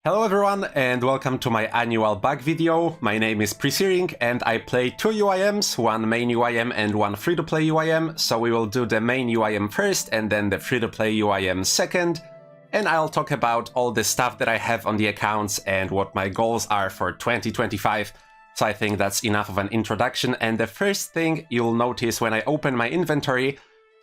Hello everyone and welcome to my annual bug video. My name is Presearing and I play two UIMs, one main UIM and one free-to-play UIM. So we will do the main UIM first and then the free-to-play UIM second. And I'll talk about all the stuff that I have on the accounts and what my goals are for 2025. So I think that's enough of an introduction. And the first thing you'll notice when I open my inventory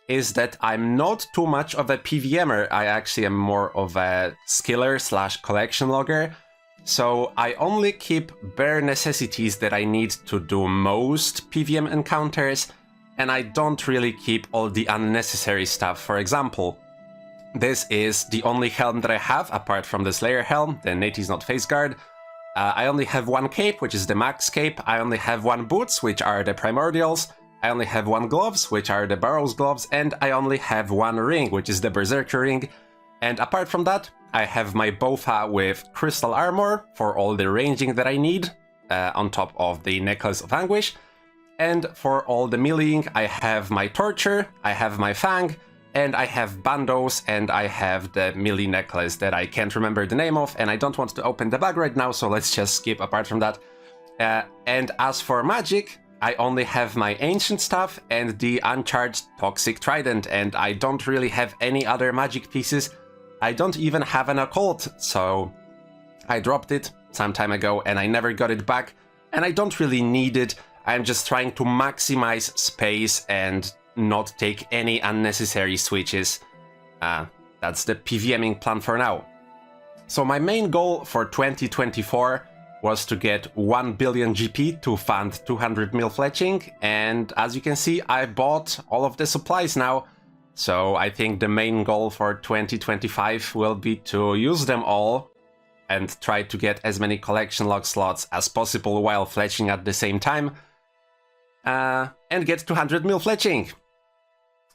is that I'm not too much of a PVMer. I actually am more of a skiller / collection logger. So I only keep bare necessities that I need to do most PVM encounters, and I don't really keep all the unnecessary stuff. For example, this is the only helm that I have apart from the Slayer helm, the Natives Not Face Guard. I only have one cape, which is the max cape. I only have one boots, which are the primordials. I only have one gloves, which are the Barrows gloves, and I only have one ring, which is the Berserker ring. And apart from that, I have my Bofa with crystal armor for all the ranging that I need, on top of the Necklace of Anguish. And for all the meleeing, I have my Torture, I have my Fang, and I have Bandos, and I have the melee necklace that I can't remember the name of, and I don't want to open the bag right now, so let's just skip apart from that. And as for magic, I only have my ancient stuff and the uncharged toxic trident, and I don't really have any other magic pieces. I don't even have an occult, so I dropped it some time ago and I never got it back, and I don't really need it. I'm just trying to maximize space and not take any unnecessary switches. That's the PVMing plan for now. So my main goal for 2024 was to get 1 billion GP to fund 200 mil fletching, and as you can see, I bought all of the supplies now. So I think the main goal for 2025 will be to use them all and try to get as many collection log slots as possible while fletching at the same time, and get 200 mil fletching.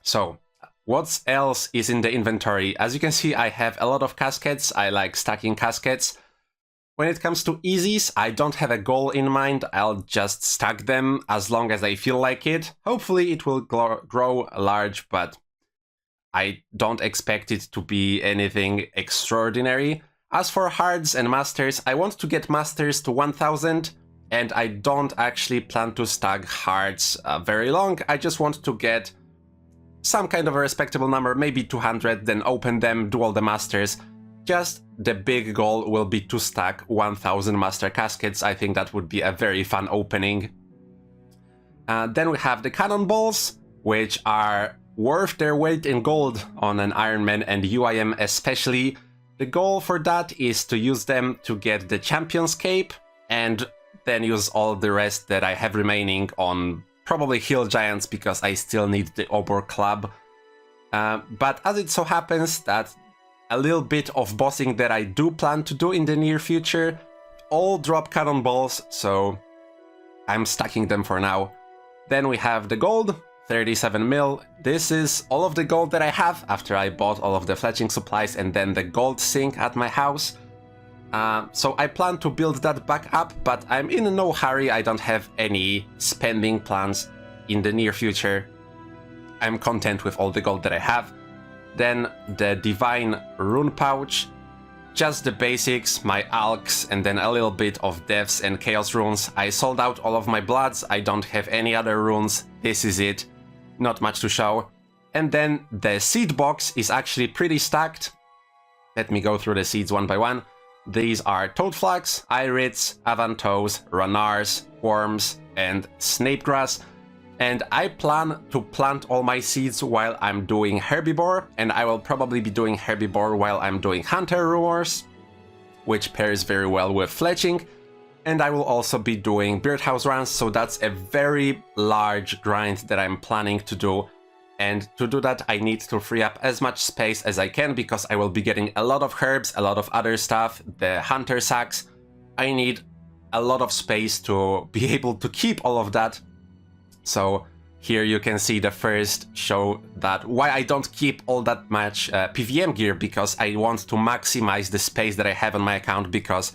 So what else is in the inventory? As you can see, I have a lot of caskets. I like stacking caskets. When it comes to easies, I don't have a goal in mind. I'll just stack them as long as I feel like it. Hopefully it will grow large, but I don't expect it to be anything extraordinary. As for hards and masters, I want to get masters to 1000, and I don't actually plan to stack hards very long. I just want to get some kind of a respectable number, maybe 200, then open them, do all the masters. Just the big goal will be to stack 1000 master caskets. I think that would be a very fun opening. Then we have the cannonballs, which are worth their weight in gold on an Ironman and UIM especially. The goal for that is to use them to get the Champion's Cape, and then use all the rest that I have remaining on probably Hill Giants, because I still need the Obor Club. But as it so happens that a little bit of bossing that I do plan to do in the near future all drop cannonballs, so I'm stacking them for now. Then we have the gold, 37 mil. This is all of the gold that I have after I bought all of the fletching supplies and then the gold sink at my house. So I plan to build that back up, but I'm in no hurry. I don't have any spending plans in the near future. I'm content with all the gold that I have. Then the Divine Rune Pouch, just the basics, my Alks, and then a little bit of Deaths and Chaos runes. I sold out all of my Bloods, I don't have any other runes, this is it, not much to show. And then the seed box is actually pretty stacked. Let me go through the seeds one by one. These are Toadflax, Irids, Avantos, Ranars, Worms, and Snapegrass. And I plan to plant all my seeds while I'm doing Herbivore, and I will probably be doing Herbivore while I'm doing Hunter Rumors, which pairs very well with fletching. And I will also be doing Birdhouse runs, so that's a very large grind that I'm planning to do. And to do that, I need to free up as much space as I can, because I will be getting a lot of herbs, a lot of other stuff, the Hunter sacks. I need a lot of space to be able to keep all of that. So here you can see the first show that why I don't keep all that much PVM gear, because I want to maximize the space that I have on my account, because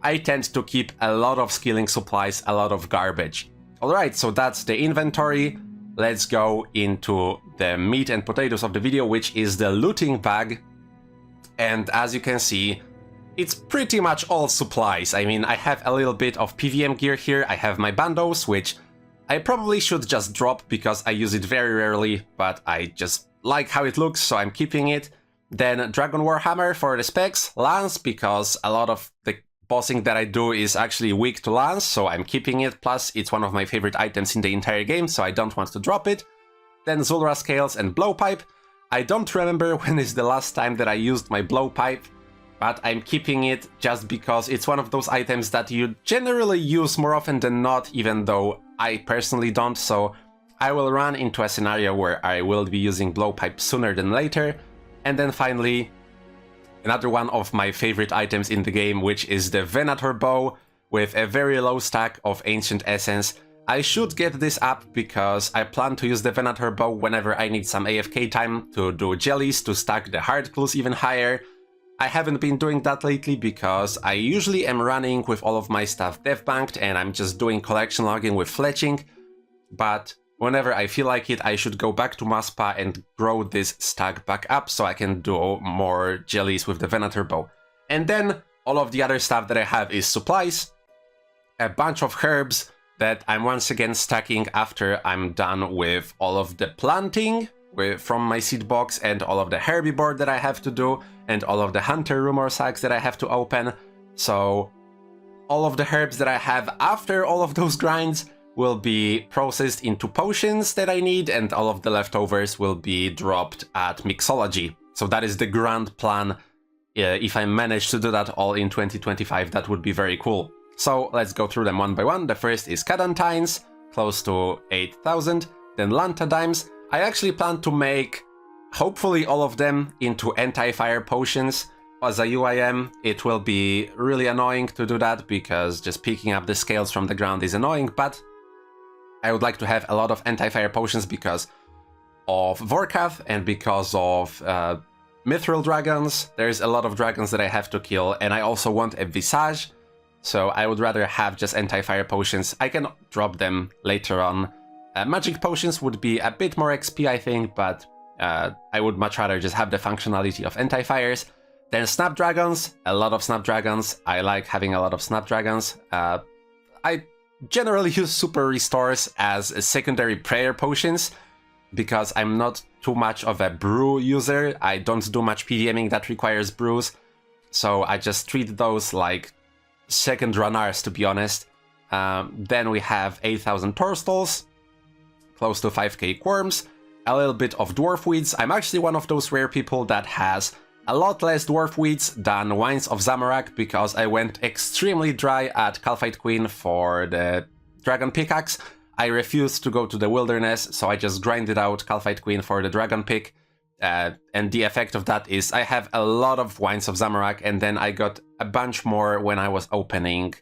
I tend to keep a lot of skilling supplies, a lot of garbage. Alright, so that's the inventory. Let's go into the meat and potatoes of the video, which is the looting bag. And as you can see, it's pretty much all supplies. I mean, I have a little bit of PVM gear here. I have my bandos, which I probably should just drop because I use it very rarely, but I just like how it looks, so I'm keeping it. Then Dragon Warhammer for the specs, Lance, because a lot of the bossing that I do is actually weak to Lance, so I'm keeping it, plus it's one of my favorite items in the entire game, so I don't want to drop it. Then Zulra Scales and Blowpipe. I don't remember when is the last time that I used my Blowpipe, but I'm keeping it just because it's one of those items that you generally use more often than not, even though I personally don't, so I will run into a scenario where I will be using Blowpipe sooner than later. And then finally, another one of my favorite items in the game, which is the Venator Bow with a very low stack of Ancient Essence. I should get this up because I plan to use the Venator Bow whenever I need some AFK time to do jellies to stack the hard clues even higher. I haven't been doing that lately because I usually am running with all of my stuff dev-banked and I'm just doing collection logging with fletching, but whenever I feel like it, I should go back to Maspa and grow this stack back up so I can do more jellies with the Venator Bow. And then all of the other stuff that I have is supplies, a bunch of herbs that I'm once again stacking after I'm done with all of the planting from my seed box and all of the herbivore that I have to do and all of the hunter rumor sacks that I have to open. So all of the herbs that I have after all of those grinds will be processed into potions that I need, and all of the leftovers will be dropped at Mixology. So that is the grand plan. If I manage to do that all in 2025, that would be very cool. So let's go through them one by one. The first is Cadantines, close to 8,000. Then Lantadimes. I actually plan to make, hopefully, all of them into anti-fire potions. As a UIM, it will be really annoying to do that because just picking up the scales from the ground is annoying, but I would like to have a lot of anti-fire potions because of Vorkath and because of Mithril dragons. There's a lot of dragons that I have to kill, and I also want a Visage, so I would rather have just anti-fire potions. I can drop them later on. Magic potions would be a bit more XP, I think, but I would much rather just have the functionality of anti-fires. Then Snapdragons, a lot of Snapdragons. I like having a lot of Snapdragons. I generally use Super Restores as secondary prayer potions because I'm not too much of a brew user. I don't do much PVMing that requires brews, so I just treat those like second runners, to be honest. Then we have 8,000 Torstals, close to 5k Quorms, a little bit of Dwarf Weeds. I'm actually one of those rare people that has a lot less Dwarf Weeds than Wines of Zamorak because I went extremely dry at Calphite Queen for the Dragon Pickaxe. I refused to go to the Wilderness, so I just grinded out Calphite Queen for the Dragon Pick. And the effect of that is I have a lot of Wines of Zamorak, and then I got a bunch more when I was opening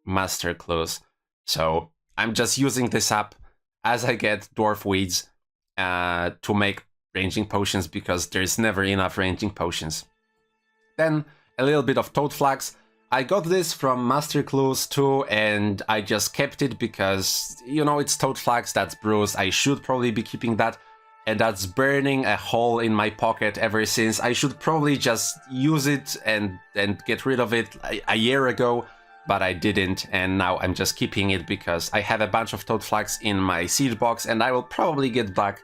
Master Clues. So I'm just using this up as I get Dwarf Weeds to make ranging potions because there's never enough ranging potions. Then a little bit of Toad Flax. I got this from Master Clues 2 and I just kept it because, you know, it's Toad Flax, that's bruised. I should probably be keeping that, and that's burning a hole in my pocket ever since. I should probably just use it and get rid of it a year ago, but I didn't, and now I'm just keeping it because I have a bunch of Toad Flax in my seed box and I will probably get back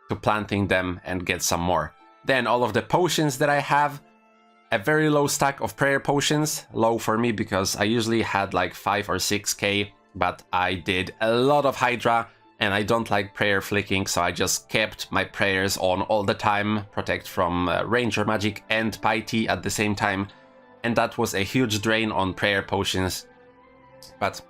to planting them and get some more. Then all of the potions that I have, a very low stack of prayer potions, low for me because I usually had like 5 or 6k, but I did a lot of Hydra and I don't like prayer flicking, so I just kept my prayers on all the time, protect from ranger magic and piety at the same time, and that was a huge drain on prayer potions. But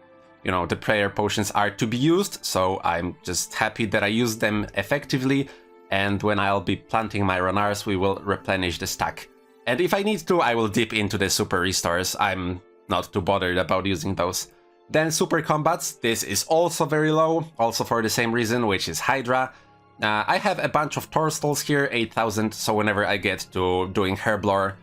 you know, the prayer potions are to be used, so I'm just happy that I used them effectively, and when I'll be planting my Ranars, we will replenish the stack. And if I need to, I will dip into the Super Restores. I'm not too bothered about using those. Then Super Combats, this is also very low, also for the same reason, which is Hydra. I have a bunch of Torstals here, 8,000, so whenever I get to doing Herblore,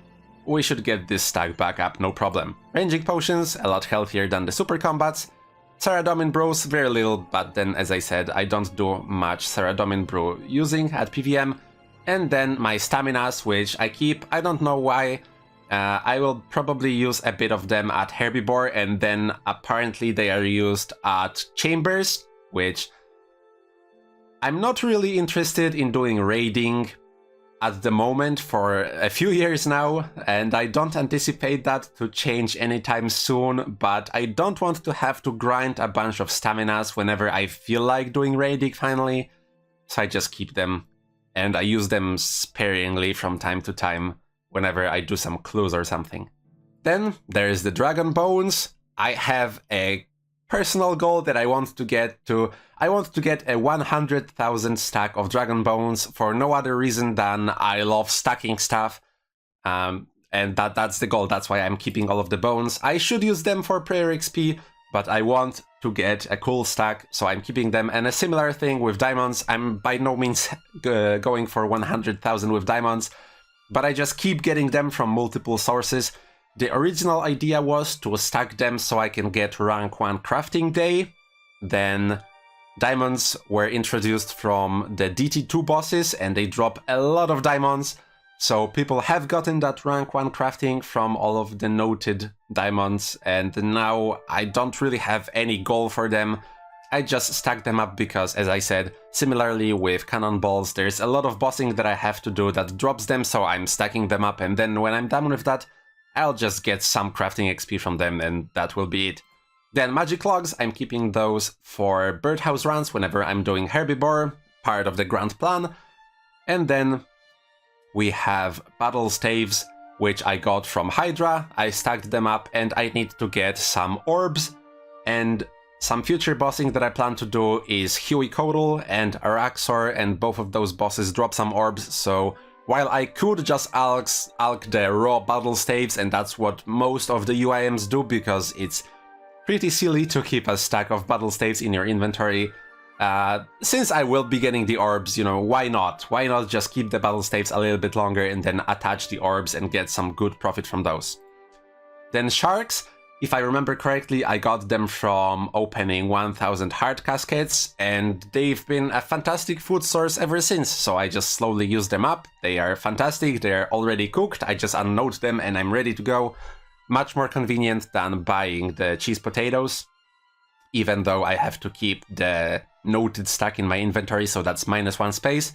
we should get this stack back up, no problem. Ranging Potions, a lot healthier than the Super Combats. Saradomin Brews, very little, but then as I said, I don't do much Saradomin Brew using at PVM. And then my Staminas, which I keep, I don't know why. I will probably use a bit of them at Herbivore, and then apparently they are used at Chambers, which I'm not really interested in doing raiding at the moment for a few years now, and I don't anticipate that to change anytime soon, but I don't want to have to grind a bunch of staminas whenever I feel like doing raiding finally, so I just keep them, and I use them sparingly from time to time whenever I do some clues or something. Then there's the Dragon Bones. I have a personal goal that I want to get to. I want to get a 100,000 stack of Dragon Bones for no other reason than I love stacking stuff. And that's the goal. That's why I'm keeping all of the bones. I should use them for prayer XP, but I want to get a cool stack, so I'm keeping them. And a similar thing with diamonds. I'm by no means going for 100,000 with diamonds, but I just keep getting them from multiple sources. The original idea was to stack them so I can get rank 1 crafting day. Then diamonds were introduced from the DT2 bosses, and they drop a lot of diamonds. So people have gotten that rank 1 crafting from all of the noted diamonds, and now I don't really have any goal for them. I just stack them up because, as I said, similarly with cannonballs, there's a lot of bossing that I have to do that drops them, so I'm stacking them up, and then when I'm done with that, I'll just get some crafting XP from them, and that will be it. Then magic logs, I'm keeping those for birdhouse runs whenever I'm doing Herbivore, part of the grand plan. And then we have battle staves, which I got from Hydra. I stacked them up, and I need to get some orbs. And some future bossing that I plan to do is Huicoatl and Araxor, and both of those bosses drop some orbs, so while I could just alch the raw battle staves, and that's what most of the UIMs do because it's pretty silly to keep a stack of battle staves in your inventory, since I will be getting the orbs, you know, why not? Why not just keep the battle staves a little bit longer and then attach the orbs and get some good profit from those? Then sharks, if I remember correctly, I got them from opening 1000 heart cascades, and they've been a fantastic food source ever since, so I just slowly use them up. They are fantastic, they're already cooked, I just unload them and I'm ready to go. Much more convenient than buying the cheese potatoes, even though I have to keep the noted stack in my inventory, so that's -1 space.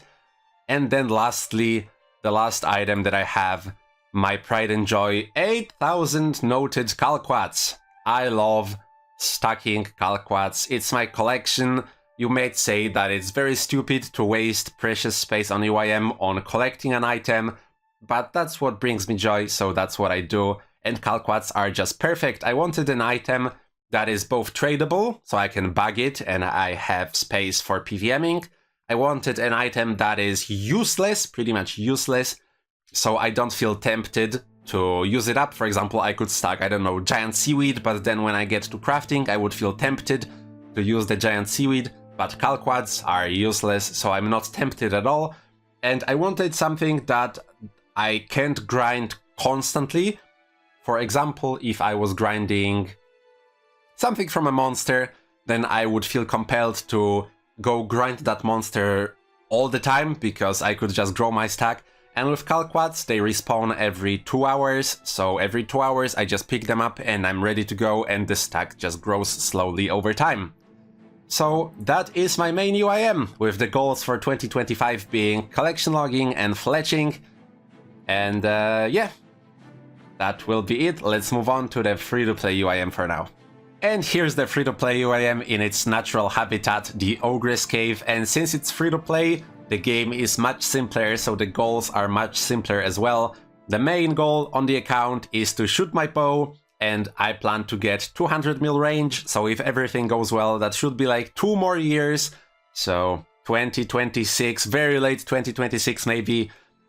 And then lastly, the last item that I have, my pride and joy, 8000 noted calquats. I love stacking calquats. It's my collection. You may say that it's very stupid to waste precious space on UIM on collecting an item, but that's what brings me joy, so that's what I do. And calquats are just perfect. I wanted an item that is both tradable, so I can bag it and I have space for PVMing. I wanted an item that is useless, pretty much useless, so I don't feel tempted to use it up. For example, I could stack, I don't know, giant seaweed, but then when I get to crafting, I would feel tempted to use the giant seaweed, but calquats are useless, so I'm not tempted at all. And I wanted something that I can't grind constantly. For example, if I was grinding something from a monster, then I would feel compelled to go grind that monster all the time, because I could just grow my stack. And with calquats, they respawn every 2 hours, so every 2 hours I just pick them up and I'm ready to go, and the stack just grows slowly over time. So that is my main UIM, with the goals for 2025 being collection logging and fletching. And yeah, that will be it. Let's move on to the free-to-play UIM for now. And here's the free-to-play UIM in its natural habitat, the Ogress Cave, and since it's free-to-play, the game is much simpler, so the goals are much simpler as well. The main goal on the account is to shoot my bow, and I plan to get 200 mil range, so if everything goes well, that should be like 2 more years, so 2026, very late 2026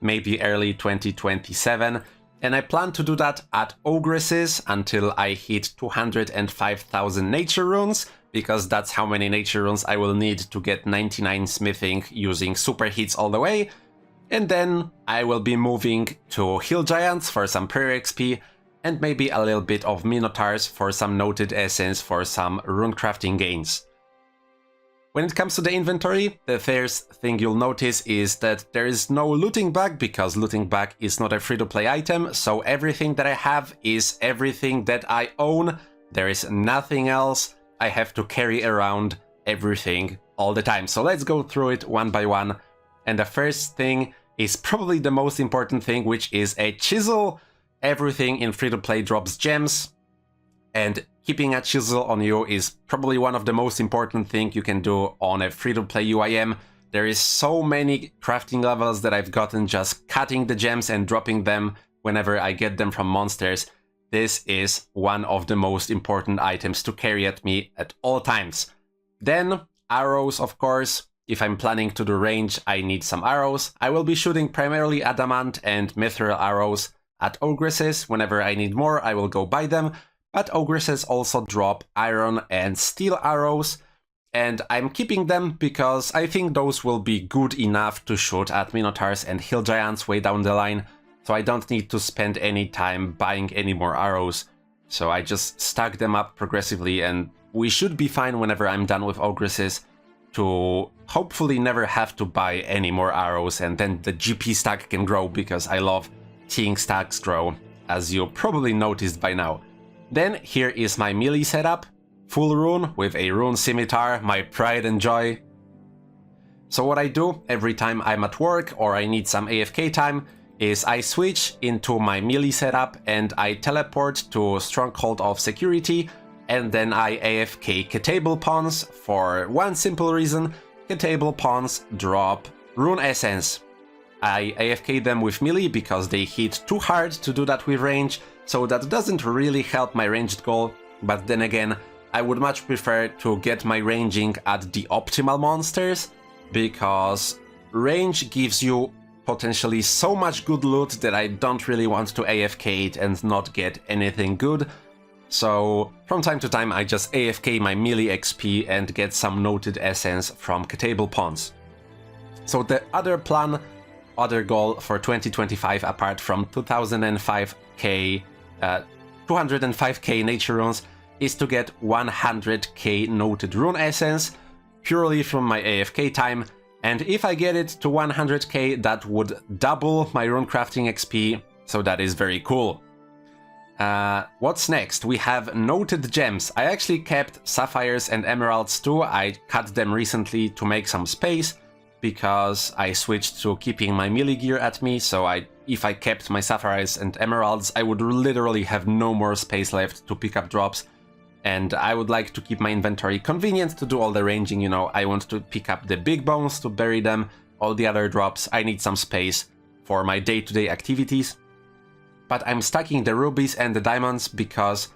maybe early 2027. And I plan to do that at Ogresses until I hit 205,000 nature runes, because that's how many nature runes I will need to get 99 smithing using super hits all the way. And then I will be moving to Hill Giants for some prayer XP, and maybe a little bit of Minotaurs for some noted essence for some rune crafting gains. When it comes to the inventory, the first thing you'll notice is that there is no looting bag, because looting bag is not a free-to-play item, so everything that I have is everything that I own. There is nothing else. I have to carry around everything all the time. So let's go through it one by one. And the first thing is probably the most important thing, which is a chisel. Everything in free-to-play drops gems, and keeping a chisel on you is probably one of the most important things you can do on a free-to-play UIM. There is so many crafting levels that I've gotten just cutting the gems and dropping them whenever I get them from monsters. This is one of the most important items to carry at me at all times. Then arrows, of course. If I'm planning to do range, I need some arrows. I will be shooting primarily adamant and mithril arrows at ogresses. Whenever I need more, I will go buy them. But ogresses also drop iron and steel arrows, and I'm keeping them because I think those will be good enough to shoot at minotaurs and hill giants way down the line, so I don't need to spend any time buying any more arrows. So I just stack them up progressively, and we should be fine whenever I'm done with ogresses to hopefully never have to buy any more arrows, and then the GP stack can grow, because I love seeing stacks grow, as you probably noticed by now. Then here is my melee setup, full rune with a rune scimitar, my pride and joy. So what I do every time I'm at work or I need some AFK time is I switch into my melee setup and I teleport to Stronghold of Security, and then I AFK K-Table Pawns for one simple reason: K-Table Pawns drop Rune Essence. I AFK them with melee because they hit too hard to do that with range, so that doesn't really help my ranged goal, but then again, I would much prefer to get my ranging at the optimal monsters, because range gives you potentially so much good loot that I don't really want to AFK it and not get anything good. So from time to time I just AFK my melee XP and get some noted essence from K-Table Pawns. So the other goal for 2025, apart from 205k nature runes, is to get 100k noted rune essence purely from my AFK time, and if I get it to 100k, that would double my rune crafting XP, so that is very cool. What's next? We have noted gems. I actually kept sapphires and emeralds too. I cut them recently to make some space, because I switched to keeping my melee gear at me, so if I kept my sapphires and emeralds, I would literally have no more space left to pick up drops, and I would like to keep my inventory convenient to do all the ranging, you know. I want to pick up the big bones to bury them, all the other drops, I need some space for my day-to-day activities. But I'm stacking the rubies and the diamonds because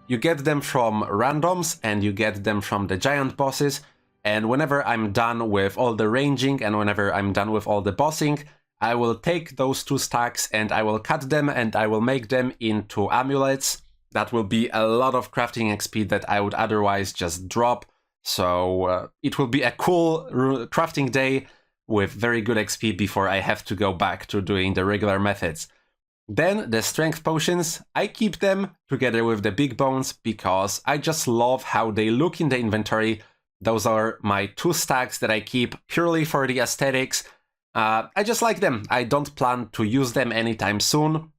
you get them from randoms and you get them from the giant bosses, and whenever I'm done with all the ranging and whenever I'm done with all the bossing, I will take those 2 stacks and I will cut them and I will make them into amulets. That will be a lot of crafting XP that I would otherwise just drop, so it will be a cool crafting day with very good XP before I have to go back to doing the regular methods. Then the strength potions, I keep them together with the big bones because I just love how they look in the inventory. Those are my 2 stacks that I keep purely for the aesthetics. I just like them. I don't plan to use them anytime soon.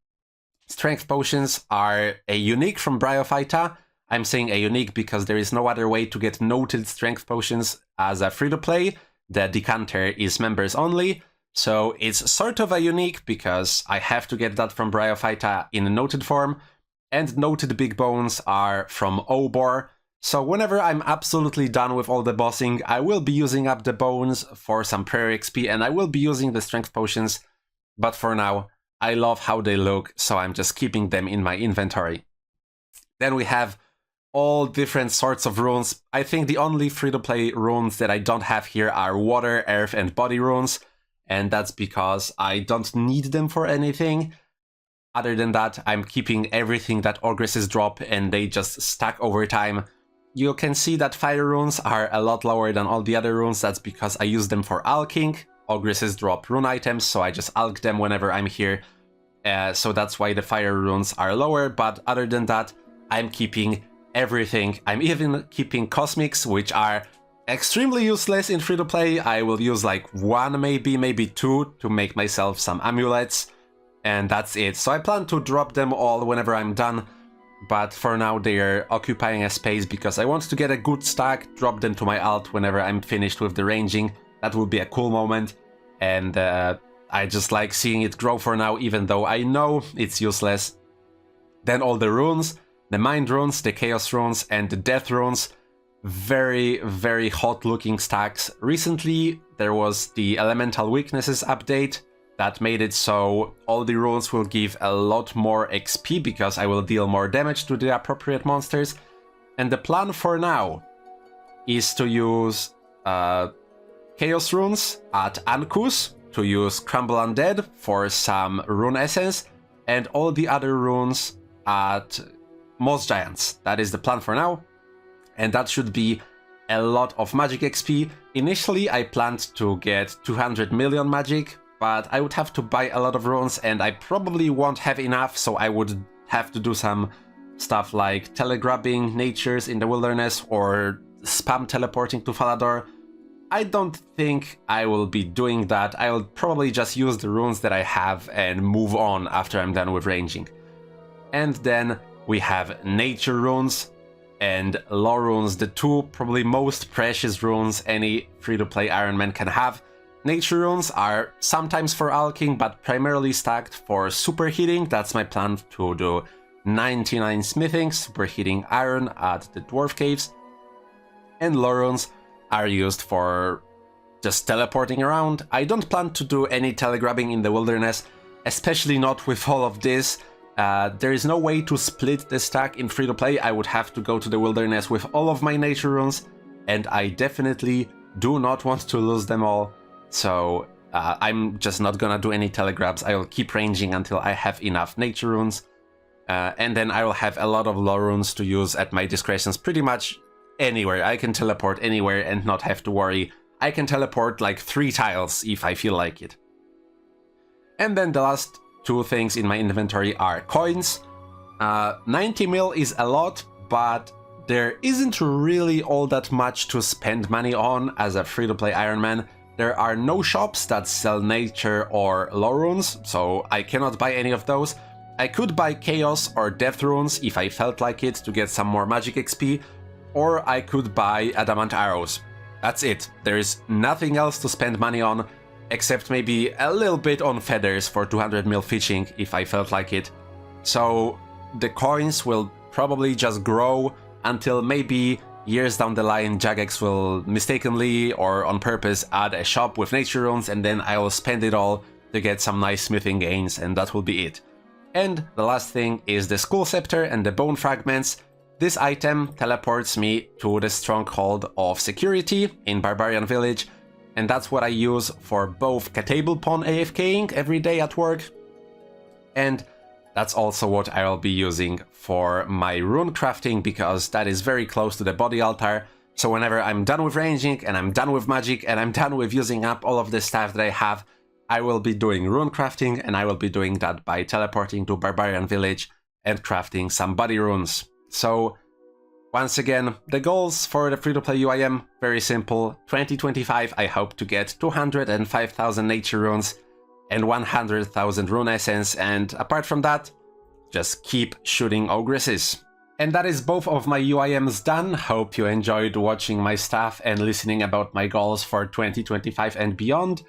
Strength potions are a unique from Bryophyta. I'm saying a unique because there is no other way to get noted strength potions as a free-to-play. The decanter is members only, so it's sort of a unique because I have to get that from Bryophyta in a noted form, and noted big bones are from Obor. So whenever I'm absolutely done with all the bossing, I will be using up the bones for some prayer XP and I will be using the strength potions, but for now, I love how they look, so I'm just keeping them in my inventory. Then we have all different sorts of runes. I think the only free-to-play runes that I don't have here are water, earth, and body runes, and that's because I don't need them for anything. Other than that, I'm keeping everything that ogresses drop, and they just stack over time. You can see that fire runes are a lot lower than all the other runes. That's because I use them for alching. Ogresses drop rune items, so I just alch them whenever I'm here. So that's why the fire runes are lower, but other than that, I'm keeping everything. I'm even keeping cosmics, which are extremely useless in free-to-play. I will use like one, maybe two to make myself some amulets, and that's it. So I plan to drop them all whenever I'm done, but for now they're occupying a space because I want to get a good stack, drop them to my alt whenever I'm finished with the ranging. That would be a cool moment, and I just like seeing it grow for now, even though I know it's useless. Then all the runes, the mind runes, the chaos runes, and the death runes. Very, very hot looking stacks. Recently there was the elemental weaknesses update that made it so all the runes will give a lot more XP because I will deal more damage to the appropriate monsters. And the plan for now is to use chaos runes at Ankus, to use Crumble Undead for some rune essence, and all the other runes at Moss Giants. That is the plan for now. And that should be a lot of magic XP. Initially I planned to get 200 million magic, but I would have to buy a lot of runes and I probably won't have enough, so I would have to do some stuff like telegrabbing natures in the wilderness or spam teleporting to Falador. I don't think I will be doing that. I'll probably just use the runes that I have and move on after I'm done with ranging. And then we have nature runes and law runes, the two probably most precious runes any free-to-play Iron Man can have. Nature runes are sometimes for alking, but primarily stacked for superheating. That's my plan, to do 99 smithing, superheating iron at the dwarf caves. And law runes are used for just teleporting around. I don't plan to do any telegrabbing in the wilderness, especially not with all of this. There is no way to split the stack in free-to-play. I would have to go to the wilderness with all of my nature runes, and I definitely do not want to lose them all. So I'm just not gonna do any telegrabs. I will keep ranging until I have enough nature runes, and then I will have a lot of law runes to use at my discretions pretty much anywhere. I can teleport anywhere and not have to worry. I can teleport like 3 tiles if I feel like it. And then the last two things in my inventory are coins. 90 mil is a lot, but there isn't really all that much to spend money on as a free-to-play Iron Man. There are no shops that sell nature or law runes, so I cannot buy any of those. I could buy chaos or death runes if I felt like it to get some more magic XP, or I could buy adamant arrows. That's it. There is nothing else to spend money on, except maybe a little bit on feathers for 200 mil fishing if I felt like it. So the coins will probably just grow until maybe years down the line Jagex will mistakenly or on purpose add a shop with nature runes, and then I will spend it all to get some nice smithing gains, and that will be it. And the last thing is the Skull Scepter and the Bone Fragments. This item teleports me to the Stronghold of Security in Barbarian Village, and that's what I use for both Table Pawn AFKing every day at work, and that's also what I will be using for my rune crafting, because that is very close to the body altar. So whenever I'm done with ranging and I'm done with magic and I'm done with using up all of the stuff that I have, I will be doing rune crafting, and I will be doing that by teleporting to Barbarian Village and crafting some body runes. So once again, the goals for the free-to-play UIM, very simple. 2025 I hope to get 205,000 nature runes and 100,000 rune essence, and apart from that, just keep shooting ogresses. And that is both of my UIMs done. Hope you enjoyed watching my stuff and listening about my goals for 2025 and beyond.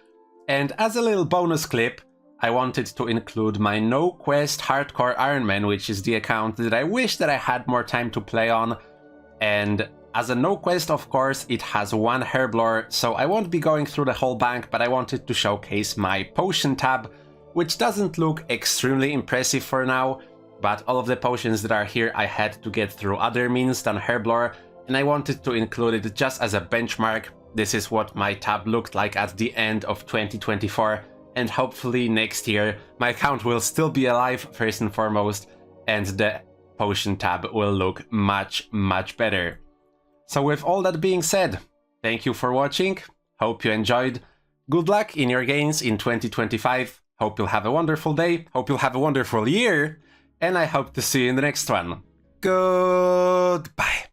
And as a little bonus clip, I wanted to include my No Quest Hardcore Iron Man, which is the account that I wish that I had more time to play on. And as a no quest, of course, it has one herblore, so I won't be going through the whole bank, but I wanted to showcase my potion tab, which doesn't look extremely impressive for now, but all of the potions that are here I had to get through other means than herblore, and I wanted to include it just as a benchmark. This is what my tab looked like at the end of 2024, and hopefully next year my account will still be alive first and foremost, and the potion tab will look much better. So with all that being said, thank you for watching, hope you enjoyed, good luck in your games in 2025, hope you'll have a wonderful day, hope you'll have a wonderful year, and I hope to see you in the next one. Goodbye.